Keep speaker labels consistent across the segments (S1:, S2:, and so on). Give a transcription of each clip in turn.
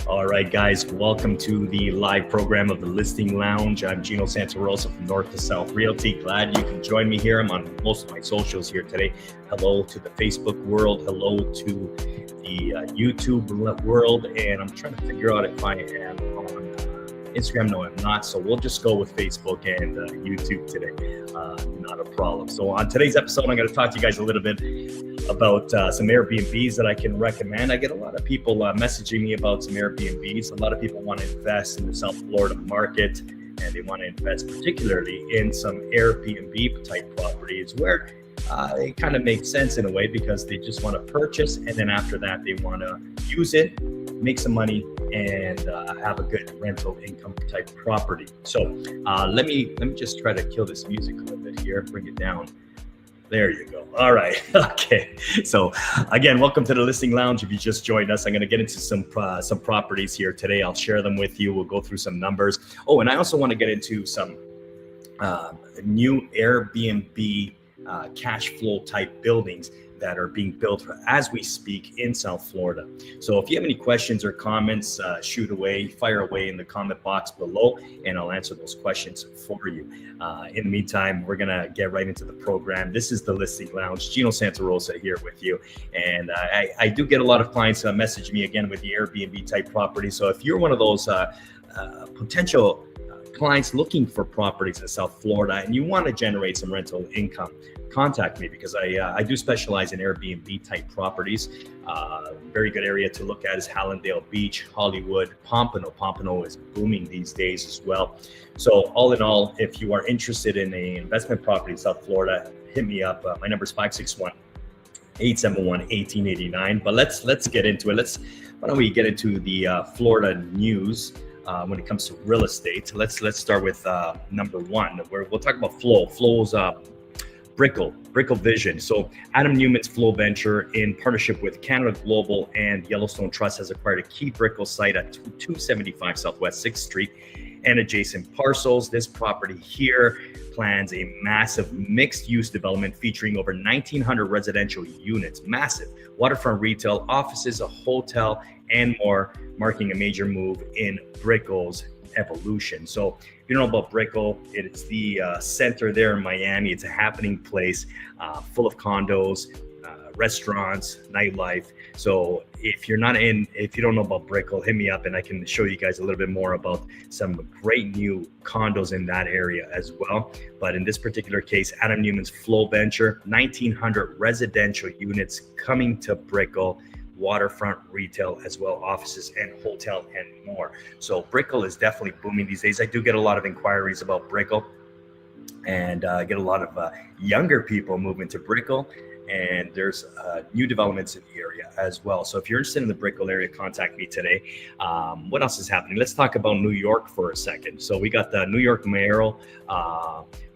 S1: All right, guys, welcome to the live program of the Listing Lounge. I'm Gino Santarosa from North to South Realty. Glad you can join me here. I'm on most of my socials here today. Hello to the Facebook world. Hello to the YouTube world. And I'm trying to figure out if I am on Instagram. No, I'm not. So we'll just go with Facebook and YouTube today. Not a problem. So on today's episode, I'm going to talk to you guys a little bit about some Airbnbs that I can recommend. I get a lot of people messaging me about some Airbnbs. A lot of people want to invest in the South Florida market, and they want to invest particularly in some Airbnb type properties where it kind of makes sense in a way because they just want to purchase, and then after that they want to use it, make some money, and have a good rental income type property. So let me just try to kill this music a little bit here, bring it down. There you go. All right. Okay. So again, welcome to the Listing Lounge. If you just joined us, I'm going to get into some properties here today. I'll share them with you. We'll go through some numbers. Oh, and I also want to get into some new Airbnb cash flow type buildings that are being built as we speak in South Florida. So if you have any questions or comments, fire away in the comment box below, and I'll answer those questions for you. In the meantime, we're gonna get right into the program. This is the Listing Lounge. Gino Santarosa here with you. And I do get a lot of clients message me again with the Airbnb type property. So if you're one of those potential clients looking for properties in South Florida and you want to generate some rental income, contact me because I do specialize in Airbnb type properties. Very good area to look at is Hallandale Beach, Hollywood, Pompano. Pompano is booming these days as well. So all in all, if you are interested in an investment property in South Florida, hit me up. My number is 561-871-1889. But let's get into it. Why don't we get into the Florida news? When it comes to real estate, let's start with number one, where we'll talk about Flow. Flow's Brickell Vision. So Adam Newman's Flow venture, in partnership with Canada Global and Yellowstone Trust, has acquired a key Brickell site at 275 Southwest 6th Street and adjacent parcels. This property here plans a massive mixed-use development featuring over 1,900 residential units, massive waterfront retail, offices, a hotel, and more, marking a major move in Brickell's evolution. So if you don't know about Brickell, it is the center there in Miami. It's a happening place full of condos, restaurants, nightlife. So if you don't know about Brickell, hit me up and I can show you guys a little bit more about some great new condos in that area as well. But in this particular case, Adam Newman's Flow venture, 1,900 residential units coming to Brickell, waterfront retail as well, offices and hotel and more. So Brickell is definitely booming these days. I do get a lot of inquiries about Brickell, and I get a lot of younger people moving to Brickell, and there's new developments in the area as well. So if you're interested in the Brickell area, contact me today. What else is happening? Let's talk about New York for a second. So we got the New York mayoral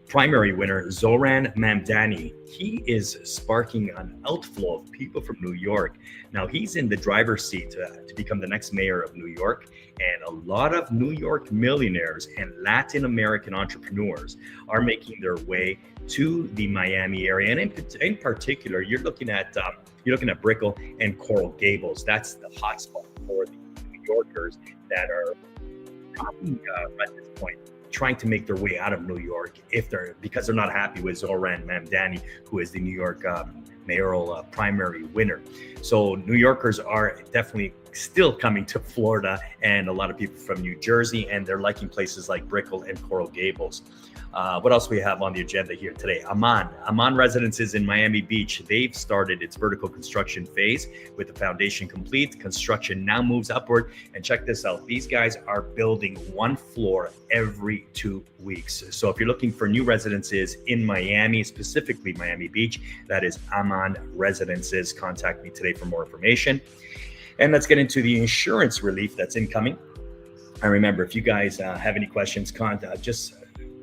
S1: primary winner, Zoran Mamdani. He is sparking an outflow of people from New York. Now he's in the driver's seat to become the next mayor of New York. And a lot of New York millionaires and Latin American entrepreneurs are making their way to the Miami area. And in particular, you're looking at Brickell and Coral Gables. That's the hotspot for the New Yorkers that are probably at this point trying to make their way out of New York because they're not happy with Zoran Mamdani, who is the New York mayoral primary winner. So New Yorkers are definitely still coming to Florida, and a lot of people from New Jersey, and they're liking places like Brickell and Coral Gables. What else we have on the agenda here today? Aman Residences in Miami Beach. They've started its vertical construction phase with the foundation complete. Construction now moves upward. And check this out. These guys are building one floor every 2 weeks. So if you're looking for new residences in Miami, specifically Miami Beach, that is Aman Residences. Contact me today for more information. And let's get into the insurance relief that's incoming. And remember, if you guys have any questions, just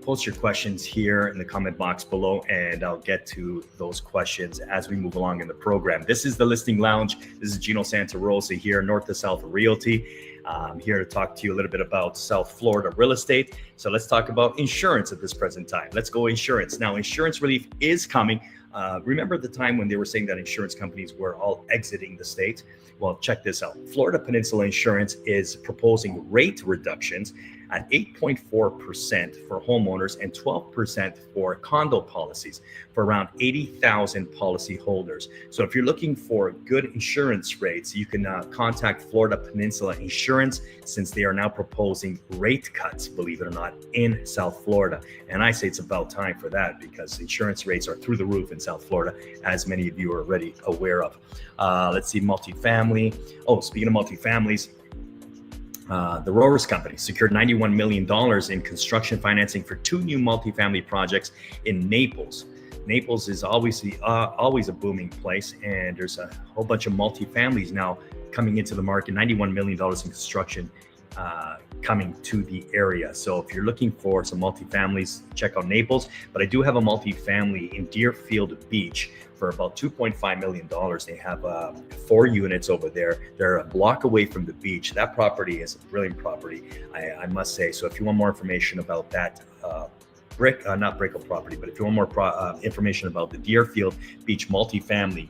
S1: post your questions here in the comment box below, and I'll get to those questions as we move along in the program. This is the Listing Lounge. This is Gino Santarosa here, North to South Realty. I'm here to talk to you a little bit about South Florida real estate. So let's talk about insurance at this present time. Let's go insurance. Now, insurance relief is coming. Remember the time when they were saying that insurance companies were all exiting the state? Well, check this out. Florida Peninsula Insurance is proposing rate reductions at 8.4% for homeowners and 12% for condo policies for around 80,000 policyholders. So if you're looking for good insurance rates, you can contact Florida Peninsula Insurance, since they are now proposing rate cuts, believe it or not, in South Florida. And I say it's about time for that, because insurance rates are through the roof in South Florida, as many of you are already aware of. Let's see, multifamily. Oh, speaking of multifamilies, the Rowers Company secured $91 million in construction financing for 2 new multifamily projects in Naples. Naples is always a booming place, and there's a whole bunch of multifamilies now coming into the market. $91 million in construction coming to the area. So if you're looking for some multifamilies, check out Naples. But I do have a multifamily in Deerfield Beach for about $2.5 million. They have 4 units over there. They're a block away from the beach. That property is a brilliant property, I must say. So if you want more information about that not Brickell property, but if you want more information about the Deerfield Beach multifamily,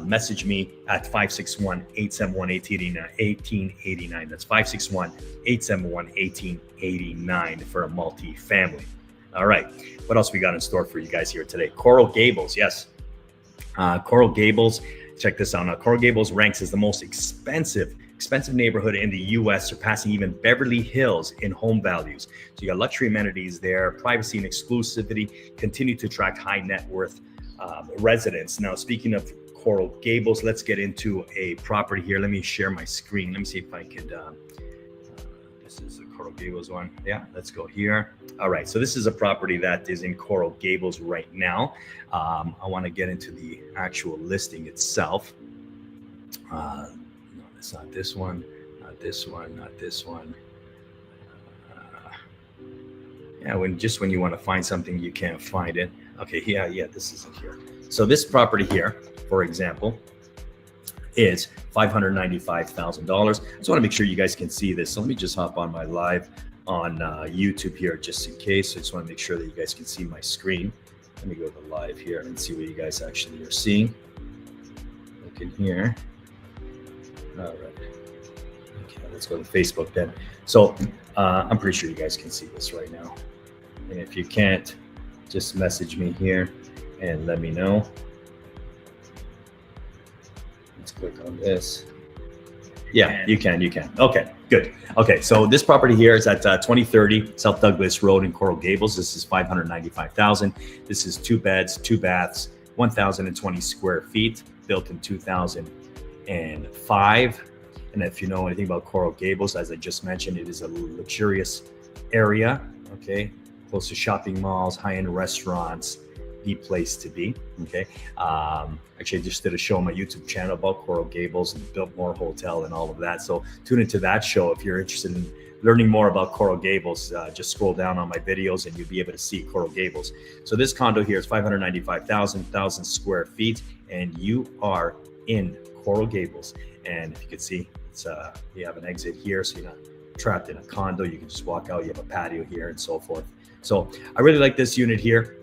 S1: message me at 561-871-1889. That's 561-871-1889 for a multifamily. All right. What else we got in store for you guys here today? Coral Gables. Yes. Coral Gables. Check this out. Now, Coral Gables ranks as the most expensive neighborhood in the U.S., surpassing even Beverly Hills in home values. So you got luxury amenities there, privacy and exclusivity, continue to attract high net worth residents. Now, speaking of Coral Gables, let's get into a property here. Let me share my screen. Let me see if I could, this is the Coral Gables one. Yeah, let's go here. All right, so this is a property that is in Coral Gables right now. I want to get into the actual listing itself. No, it's not this one, not this one, not this one. Yeah, when you want to find something, you can't find it. Okay, yeah, this isn't here. So this property here, for example, is $595,000. I just want to make sure you guys can see this. So let me just hop on my live on YouTube here just in case. I just want to make sure that you guys can see my screen. Let me go to live here and see what you guys actually are seeing. Look in here. All right. Okay, let's go to Facebook then. So I'm pretty sure you guys can see this right now. And if you can't, just message me here and let me know. Let's click on this. Yeah, you can. Okay, good. Okay, so this property here is at 2030 South Douglas Road in Coral Gables. This is $595,000. This is 2 beds, 2 baths, 1,020 square feet, built in 2005. And if you know anything about Coral Gables, as I just mentioned, it is a luxurious area, okay? Close to shopping malls, high-end restaurants, the place to be, okay? Actually, I just did a show on my YouTube channel about Coral Gables and Biltmore Hotel and all of that. So tune into that show if you're interested in learning more about Coral Gables. Just scroll down on my videos and you'll be able to see Coral Gables. So this condo here is 595,000 square feet, and you are in Coral Gables. And if you can see, it's you have an exit here, so you're not trapped in a condo. You can just walk out. You have a patio here and so forth. So I really like this unit here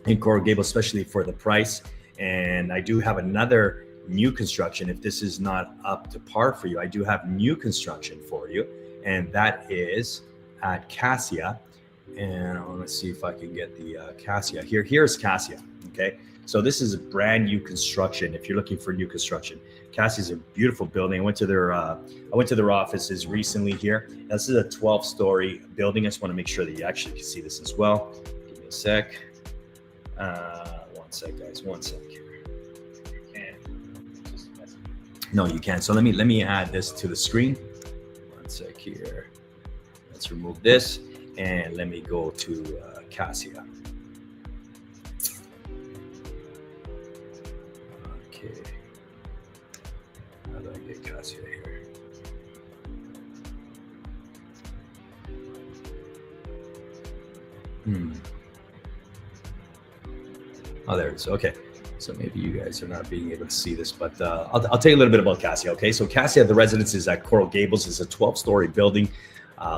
S1: in Coral Gables, especially for the price. And I do have another new construction. If this is not up to par for you, I do have new construction for you, and that is at Cassia. And I want to see if I can get the Cassia here. Here's Cassia. Okay, so this is a brand new construction. If you're looking for new construction, Cassia is a beautiful building. I went to their offices recently here. This is a 12-story building. I just want to make sure that you actually can see this as well. Give me a sec. One sec, guys. One sec here. No, you can't. So let me add this to the screen. One sec here. Let's remove this and let me go to Cassia. Okay. How do I get Cassia here? Oh, there it is. Okay. So maybe you guys are not being able to see this, but I'll tell you a little bit about Cassia. Okay. So Cassia, the residence is at Coral Gables. It's a 12-story building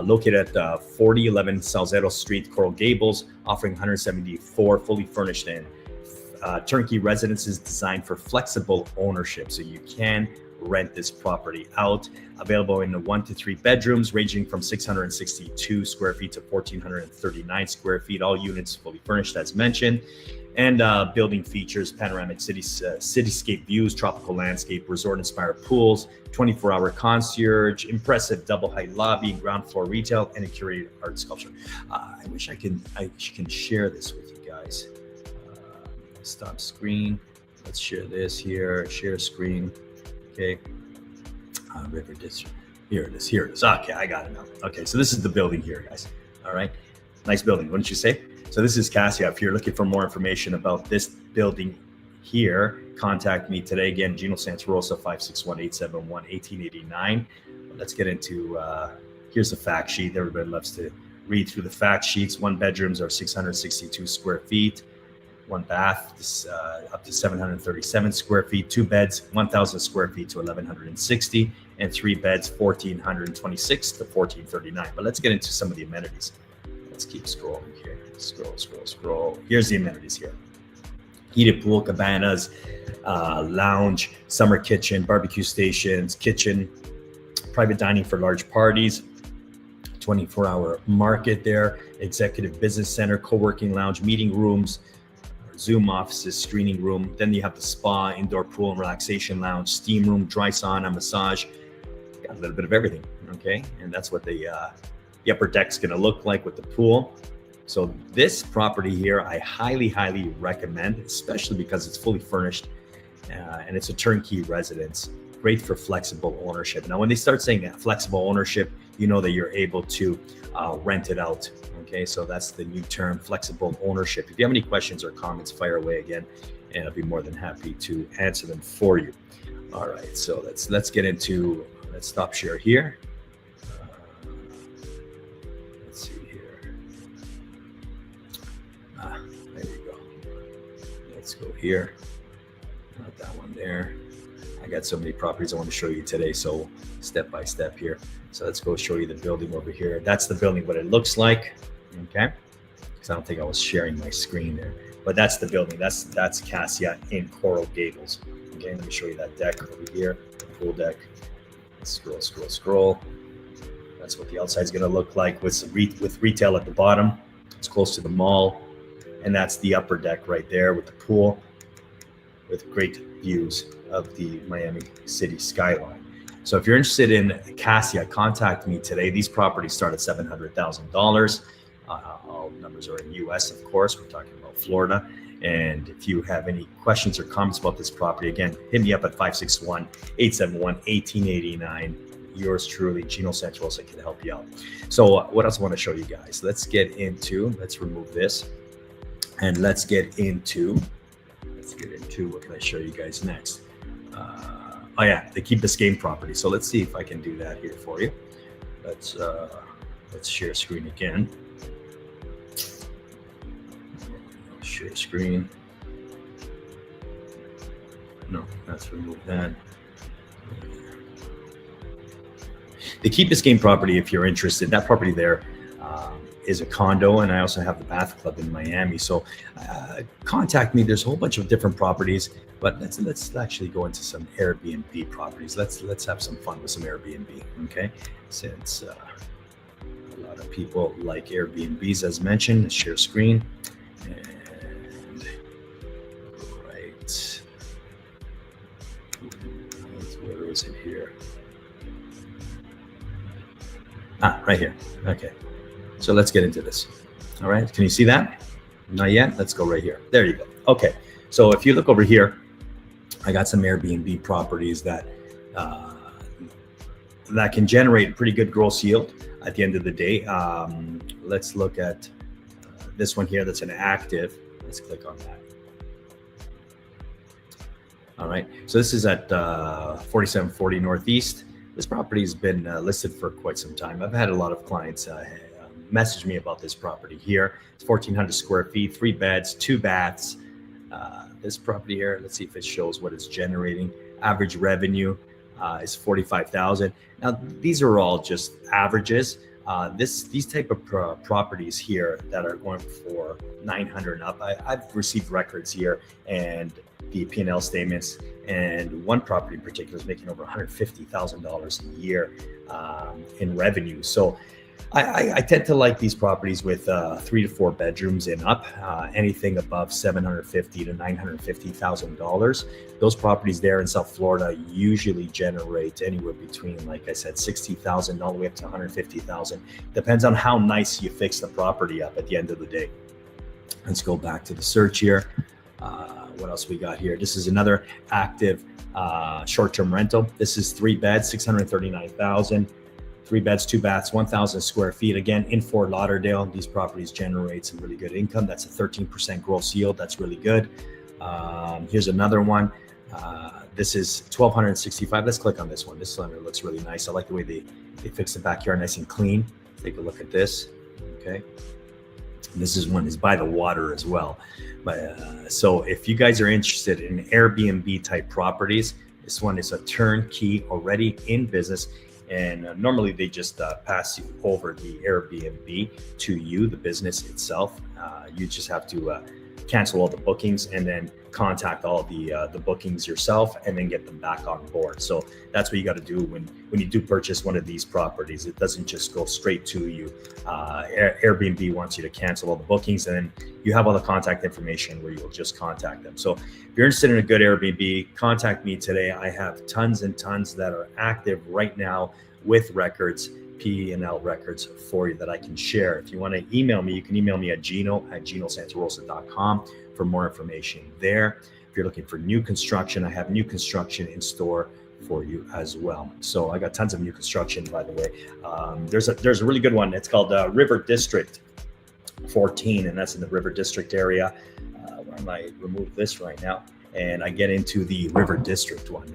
S1: located at 4011 Salcedo Street, Coral Gables, offering 174 fully furnished and turnkey residences designed for flexible ownership. So you can rent this property out. Available in the 1 to 3 bedrooms, ranging from 662 square feet to 1,439 square feet. All units fully furnished, as mentioned. And building features panoramic cityscape views, tropical landscape, resort-inspired pools, 24-hour concierge, impressive double-height lobby, ground floor retail, and a curated art sculpture. I wish I can share this with you guys. Stop screen. Let's share this here. Share screen. Okay. River District. Here it is. Here it is. Okay, I got it now. Okay, so this is the building here, guys. All right. Nice building, wouldn't you say? So this is Cassia. If you're looking for more information about this building here, contact me today. Again, Gino Santarosa, 561-871-1889. Let's get into, here's the fact sheet. Everybody loves to read through the fact sheets. 1 bedrooms are 662 square feet. 1 bath is up to 737 square feet. 2 beds, 1,000 square feet to 1,160. And 3 beds, 1,426 to 1,439. But let's get into some of the amenities. Let's keep scrolling here. Scroll. Here's the amenities here. Heated pool, cabanas, lounge, summer kitchen, barbecue stations, kitchen, private dining for large parties, 24-hour market there, executive business center, co-working lounge, meeting rooms, Zoom offices, screening room. Then you have the spa, indoor pool and relaxation lounge, steam room, dry sauna, massage. Got a little bit of everything, okay? And that's what the upper deck's gonna look like with the pool. So this property here, I highly, highly recommend, especially because it's fully furnished and it's a turnkey residence. Great for flexible ownership. Now, when they start saying flexible ownership, you know that you're able to rent it out. Okay, so that's the new term, flexible ownership. If you have any questions or comments, fire away again, and I'll be more than happy to answer them for you. All right, so let's get into, let's stop share here. Let's see here. There you go. Let's go here. Not that one there. I got so many properties I want to show you today, so step by step here. So let's go show you the building over here. That's the building, what it looks like. Okay, because I don't think I was sharing my screen there, but that's the building. That's Cassia in Coral Gables. Okay, let me show you that deck over here, the pool deck. Let's scroll. That's what the outside's going to look like with retail at the bottom. It's close to the mall, and that's the upper deck right there with the pool, with great views of the Miami city skyline. So if you're interested in Cassia, contact me today. These properties start at $700,000. All numbers are in US, of course. We're talking about Florida. And if you have any questions or comments about this property, again, hit me up at 561-871-1889. Yours truly, Gino Santarosa, can help you out. So what else I want to show you guys? Let's remove this. And let's get into what can I show you guys next? Oh yeah, the Key Biscayne property. So let's see if I can do that here for you. Let's share screen again. Share screen. No, let's remove that. The Key Biscayne property, if you're interested, that property there is a condo, and I also have the Bath Club in Miami. So contact me. There's a whole bunch of different properties, but let's actually go into some Airbnb properties. Let's have some fun with some Airbnb, okay? Since a lot of people like Airbnbs, as mentioned. Let's share screen. And right, where is it here? Right here. Okay. So let's get into this. All right. Can you see that? Not yet. Let's go right here. There you go. Okay. So if you look over here, I got some Airbnb properties that can generate a pretty good gross yield at the end of the day. Let's look at this one here. That's an active. Let's click on that. All right. So this is at 4740 Northeast. This property has been listed for quite some time. I've had a lot of clients message me about this property here. It's 1,400 square feet, 3 beds, 2 baths. This property here, let's see if it shows what it's generating. Average revenue is $45,000. Now, these are all just averages. These type of properties here that are going for 900 and up, I've received records here and the P&L statements, and one property in particular is making over $150,000 a year in revenue. So I tend to like these properties with 3 to 4 bedrooms and up, anything above $750,000 to $950,000. Those properties there in South Florida usually generate anywhere between, like I said, $60,000 all the way up to $150,000. Depends on how nice you fix the property up at the end of the day. Let's go back to the search here. What else we got here? This is another active short-term rental. This is 3 beds, $639,000. 3 beds, 2 baths, 1,000 square feet. Again, in Fort Lauderdale, these properties generate some really good income. That's a 13% gross yield. That's really good. Here's another one. This is 1,265. Let's click on this one. This one looks really nice. I like the way they fix the backyard nice and clean. Take a look at this. Okay. And this is one is by the water as well. But so if you guys are interested in Airbnb type properties, this one is a turnkey already in business. And normally they just pass you over the Airbnb to you, the business itself. You just have to cancel all the bookings and then contact all the bookings yourself and then get them back on board. So that's what you got to do when you do purchase one of these properties. It doesn't just go straight to you. Airbnb wants you to cancel all the bookings, and then you have all the contact information where you'll just contact them. So if you're interested in a good Airbnb, contact me today. I have tons and tons that are active right now with records, P&L records for you that I can share. If you want to email me, you can email me at gino@ginosantarosa.com for more information there. If you're looking for new construction, I have new construction in store for you as well. So I got tons of new construction, by the way. There's a really good one. It's called River District 14, and that's in the River District area. Where I might remove this right now, and I get into the River District one.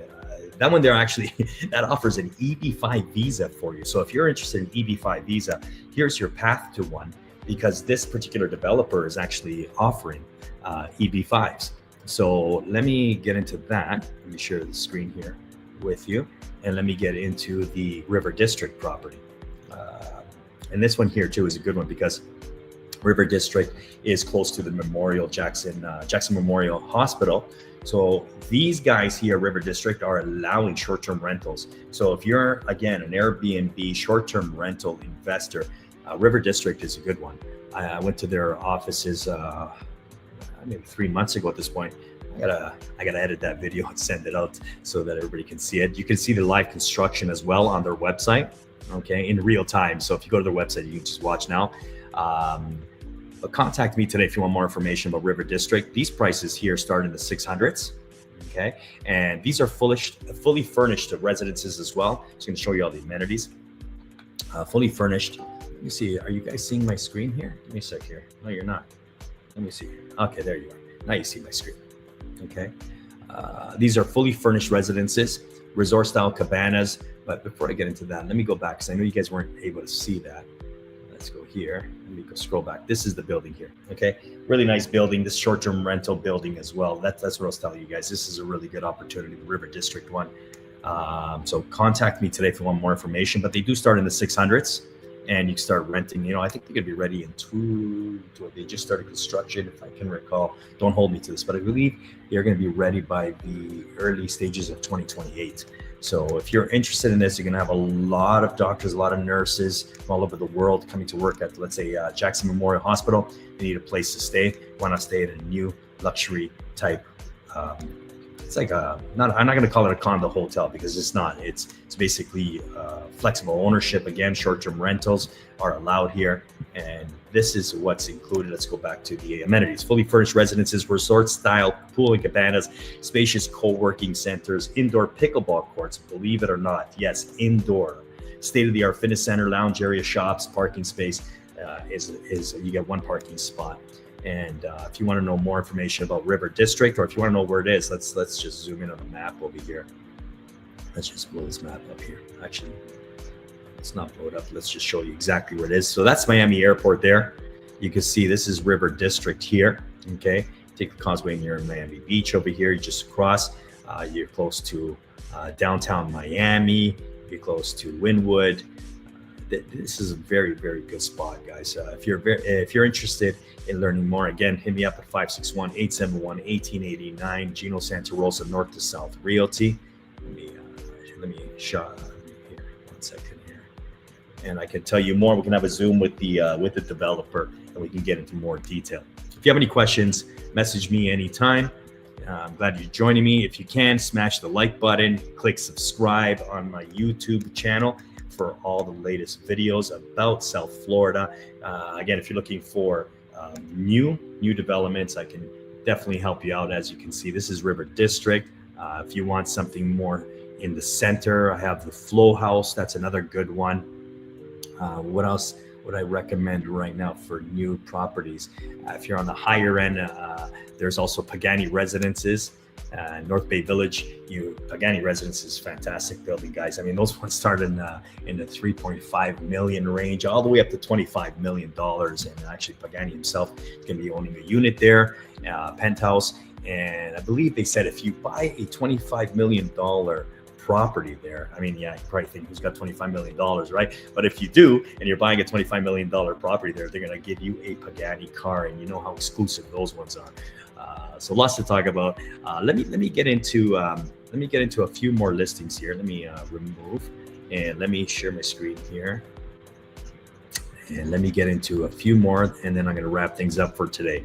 S1: That one there actually, that offers an EB-5 visa for you. So if you're interested in EB-5 visa, here's your path to one, because this particular developer is actually offering EB-5s. So let me get into that. Let me share the screen here with you, and let me get into the River District property. And this one here too is a good one because River District is close to the Jackson Memorial Hospital. So these guys here, River District, are allowing short-term rentals. So if you're, again, an Airbnb short-term rental investor, River District is a good one. I went to their offices maybe 3 months ago at this point. I gotta edit that video and send it out so that everybody can see it. You can see the live construction as well on their website, okay, in real time. So if you go to their website, you can just watch now. But contact me today if you want more information about River District. These prices here start in the 600s, okay? And these are fully furnished residences as well. So I'm gonna show you all the amenities. Fully furnished. Let me see, are you guys seeing my screen here? Give me a sec here. No, you're not. Let me see here. Okay, there you are. Now you see my screen, okay? These are fully furnished residences, resort style cabanas. But before I get into that, let me go back because I know you guys weren't able to see that. Let's go here. Let me go scroll back. This is the building here. Okay. Really nice building. This short-term rental building as well. That's what I was telling you guys. This is a really good opportunity, the River District one. So contact me today if you want more information, but they do start in the 600s and you can start renting. You know, I think they could be ready in they just started construction, if I can recall. Don't hold me to this, but I believe they're going to be ready by the early stages of 2028. So if you're interested in this, you're going to have a lot of doctors, a lot of nurses from all over the world coming to work at, let's say, Jackson Memorial Hospital. You need a place to stay. Why not stay at a new luxury type? It's like I'm not going to call it a condo hotel because it's not. It's basically flexible ownership. Again, short-term rentals are allowed here. And this is what's included. Let's go back to the amenities. Fully furnished residences, resort-style pool and cabanas, spacious co-working centers, indoor pickleball courts, believe it or not. Yes, indoor. State-of-the-art fitness center, lounge area, shops, parking space is you get one parking spot. And if you want to know more information about River District, or if you want to know where it is, let's just zoom in on the map over here. Let's just blow this map up here. Actually, let's not blow it up. Let's just show you exactly where it is. So that's Miami Airport there. You can see this is River District here. Okay, take the causeway and you're in Miami Beach over here. You just cross. You're close to downtown Miami. You're close to Wynwood. this is a very, very good spot, guys. If you're interested in learning more, again, hit me up at 561-871-1889. Gino Santa Rosa, North to South Realty. Let me show here. 1 second here, and I can tell you more. We can have a Zoom with the developer, and we can get into more detail. If you have any questions, message me anytime. I'm glad you're joining me. If you can, smash the like button, click subscribe on my YouTube channel for all the latest videos about South Florida. Again, if you're looking for new developments, I can definitely help you out. As you can see, this is River District. If you want something more in the center, I have the Flow House. That's another good one. What else would I recommend right now for new properties? If you're on the higher end, there's also Pagani Residences, North Bay Village. Pagani Residences is fantastic building, guys. I mean, those ones start in the 3.5 million range, all the way up to $25 million. And actually, Pagani himself is going to be owning a unit there, penthouse. And I believe they said if you buy a $25 million property there, I mean, yeah, you probably think who's got $25 million, right? But if you do, and you're buying a $25 million property there, they're going to give you a Pagani car, and you know how exclusive those ones are. So lots to talk about. Let me get into a few more listings here. Let me remove, and let me share my screen here, and let me get into a few more, and then I'm going to wrap things up for today.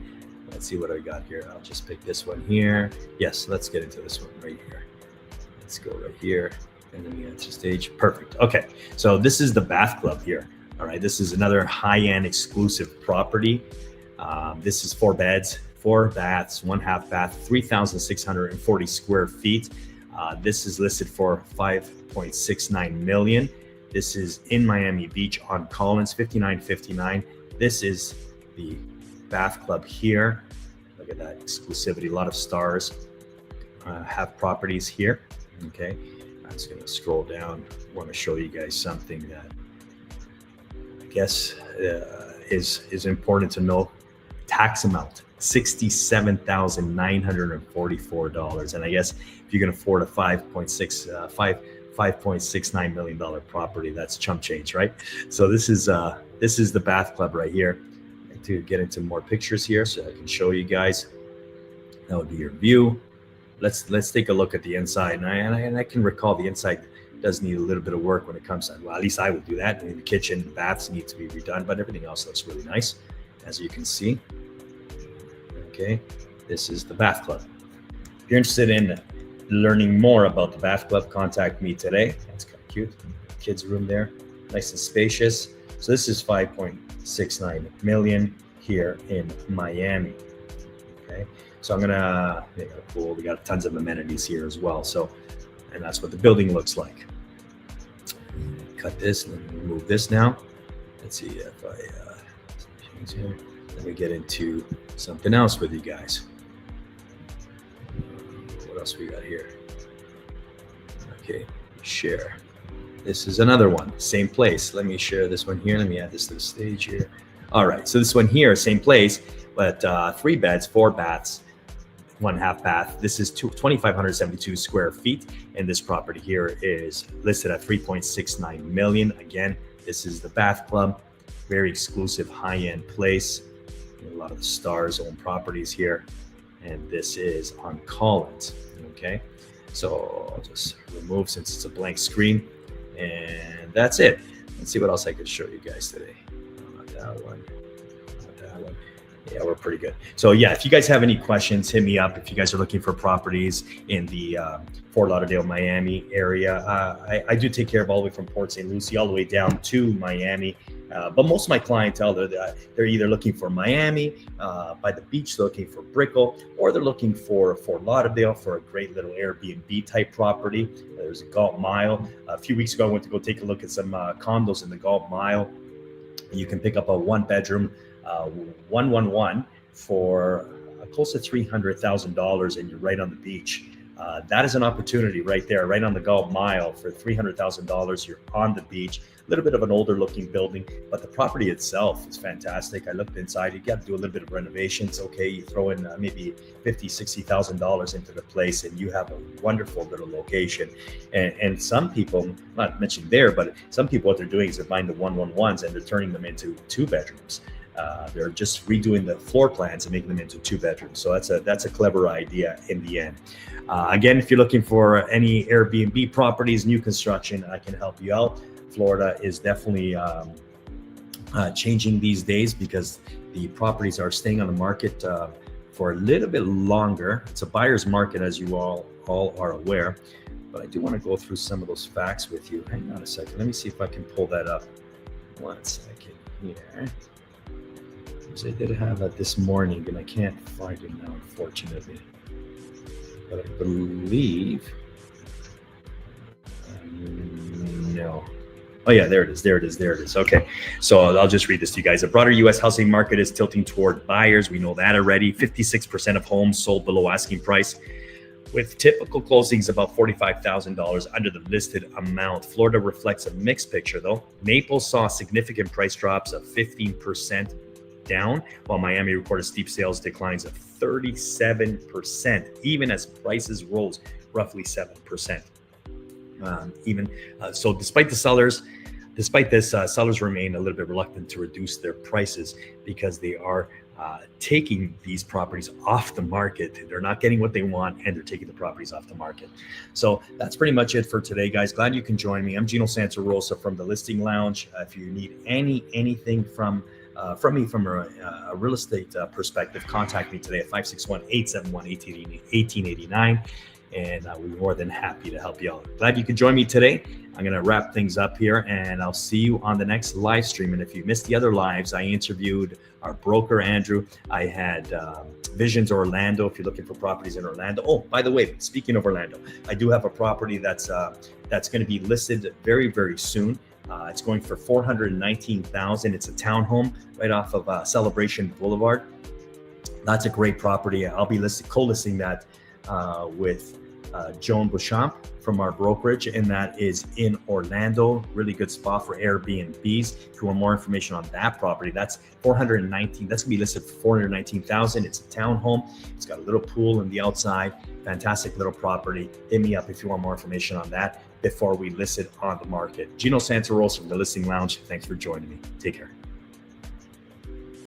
S1: Let's see what I got here. I'll just pick this one here. Yes, let's get into this one right here. Let's go right here, and then we enter stage. Perfect. Okay, so this is the Bath Club here. All right, this is another high-end exclusive property. This is 4 beds, 4 baths, 1 half bath, 3,640 square feet. This is listed for $5.69 million. This is in Miami Beach on Collins, 5959. This is the Bath Club here. Look at that exclusivity, a lot of stars have properties here. Okay, I'm just going to scroll down. I want to show you guys something that I guess is important to know. Tax amount $67,944, and I guess if you can afford a $5.69 million property, that's chump change, right? So this is the Bath Club right here. To get into more pictures here, so I can show you guys. That would be your view. Let's take a look at the inside, and I can recall the inside does need a little bit of work when it comes to, well, at least I would do that. I mean, the kitchen, the baths need to be redone, but everything else looks really nice, as you can see. Okay, this is the Bath Club. If you're interested in learning more about the Bath Club, contact me today. That's kind of cute. Kids' room there, nice and spacious. So this is 5.69 million here in Miami. Okay, so I'm gonna, cool. We got tons of amenities here as well. So, and that's what the building looks like. Cut this. Let me remove this now. Let's see if I change here. Let me get into something else with you guys. What else we got here? Okay, share. This is another one, same place. Let me share this one here. Let me add this to the stage here. All right, so this one here, same place, but 3 beds, 4 baths, 1 half bath. This is 2,572 square feet, and this property here is listed at 3.69 million. Again, this is the Bath Club, very exclusive, high-end place. A lot of the stars own properties here, and this is on Collins. Okay, so I'll just remove since it's a blank screen, and that's it. Let's see what else I could show you guys today. Not that one. Not that one. Yeah, we're pretty good. So yeah, if you guys have any questions, hit me up. If you guys are looking for properties in the Fort Lauderdale, Miami area, I do take care of all the way from Port St. Lucie all the way down to Miami. But most of my clientele, they're either looking for Miami, by the beach, looking for Brickell, or they're looking for Fort Lauderdale for a great little Airbnb type property. There's a Gulf Mile. A few weeks ago, I went to go take a look at some condos in the Gulf Mile. You can pick up a 1-bedroom, 111 for close to $300,000, and you're right on the beach. That is an opportunity right there, right on the Gulf Mile for $300,000. You're on the beach, a little bit of an older looking building, but the property itself is fantastic. I looked inside, you got to do a little bit of renovations. Okay, you throw in maybe $50,000, $60,000 into the place and you have a wonderful little location. And some people, not mentioned there, but some people, what they're doing is they're buying the 111s and they're turning them into 2 bedrooms. They're just redoing the floor plans and making them into 2 bedrooms. So that's a clever idea in the end. Again, if you're looking for any Airbnb properties, new construction, I can help you out. Florida is definitely changing these days because the properties are staying on the market for a little bit longer. It's a buyer's market, as you all are aware. But I do want to go through some of those facts with you. Hang on a second. Let me see if I can pull that up. 1 second here. I did have it this morning, and I can't find it now, unfortunately. But I believe, no. Oh yeah, there it is. Okay, so I'll just read this to you guys. The broader U.S. housing market is tilting toward buyers. We know that already. 56% of homes sold below asking price, with typical closings about $45,000 under the listed amount. Florida reflects a mixed picture, though. Naples saw significant price drops of 15% down, while Miami recorded steep sales declines of 37%, even as prices rose roughly 7%. So despite this, sellers remain a little bit reluctant to reduce their prices because they are taking these properties off the market. They're not getting what they want, and they're taking the properties off the market. So that's pretty much it for today, guys. Glad you can join me. I'm Gino Santarosa from the Listing Lounge. If you need anything from me from a real estate perspective, contact me today at 561-871-1889, and I'll be more than happy to help you out. Glad you could join me today. I'm going to wrap things up here, and I'll see you on the next live stream. And if you missed the other lives, I interviewed our broker, Andrew. I had Visions Orlando, if you're looking for properties in Orlando. Oh, by the way, speaking of Orlando, I do have a property that's going to be listed very, very soon. It's going for $419,000. It's a townhome right off of Celebration Boulevard. That's a great property. I'll be co-listing that with Joan Beauchamp from our brokerage, and that is in Orlando. Really good spot for Airbnbs. If you want more information on that property, that's $419,000. That's gonna be listed for $419,000. It's a townhome. It's got a little pool in the outside. Fantastic little property. Hit me up if you want more information on that before we list it on the market. Gino Santarosa from the Listing Lounge. Thanks for joining me. Take care.